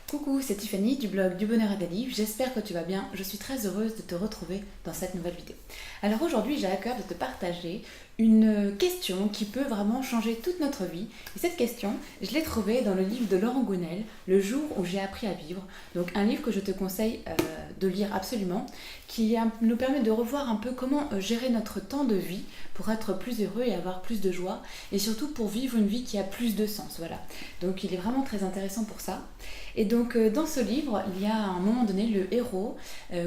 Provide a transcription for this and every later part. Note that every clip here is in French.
Coucou, c'est Tiffany du blog Du Bonheur à des Livres, j'espère que tu vas bien, je suis très heureuse de te retrouver dans cette nouvelle vidéo. Alors aujourd'hui j'ai à cœur de te partager une question qui peut vraiment changer toute notre vie. Et cette question, je l'ai trouvée dans le livre de Laurent Gounel, Le jour où j'ai appris à vivre. Donc un livre que je te conseille de lire absolument, qui nous permet de revoir un peu comment gérer notre temps de vie pour être plus heureux et avoir plus de joie, et surtout pour vivre une vie qui a plus de sens. Voilà. Donc il est vraiment très intéressant pour ça. Et donc dans ce livre, il y a à un moment donné, le héros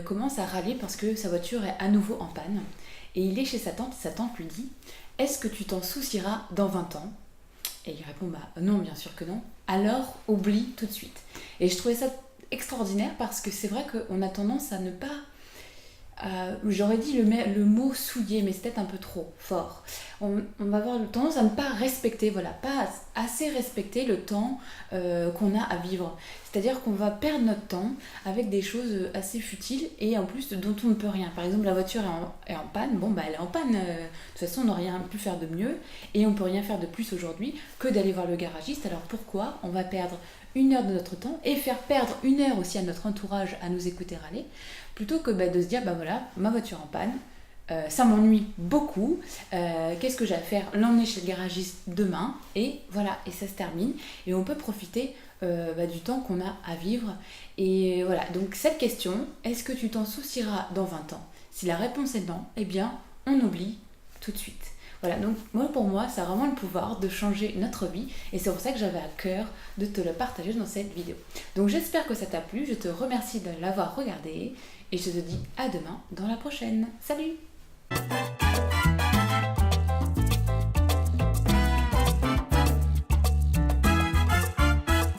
commence à râler parce que sa voiture est à nouveau en panne. Et il est chez sa tante lui dit « Est-ce que tu t'en soucieras dans 20 ans ?» Et il répond « Bah non, bien sûr que non. Alors oublie tout de suite. » Et je trouvais ça extraordinaire parce que c'est vrai qu'on a tendance à ne pas... j'aurais dit le mot souiller, mais c'est peut-être un peu trop fort. On va avoir tendance à ne pas respecter, voilà, pas assez respecter le temps qu'on a à vivre. C'est-à-dire qu'on va perdre notre temps avec des choses assez futiles et en plus dont on ne peut rien. Par exemple, la voiture est en panne, bon bah elle est en panne, de toute façon on n'aurait rien pu faire de mieux et on ne peut rien faire de plus aujourd'hui que d'aller voir le garagiste. Alors pourquoi on va perdre 1 heure de notre temps et faire perdre 1 heure aussi à notre entourage à nous écouter râler, plutôt que de se dire, bah voilà, ma voiture en panne, ça m'ennuie beaucoup, qu'est-ce que j'ai à faire? L'emmener chez le garagiste demain, et voilà, et ça se termine, et on peut profiter du temps qu'on a à vivre. Et voilà, donc cette question, est-ce que tu t'en soucieras dans 20 ans? Si la réponse est non, eh bien, on oublie tout de suite. Voilà, donc pour moi, ça a vraiment le pouvoir de changer notre vie et c'est pour ça que j'avais à cœur de te le partager dans cette vidéo. Donc j'espère que ça t'a plu, je te remercie de l'avoir regardé et je te dis à demain dans la prochaine. Salut!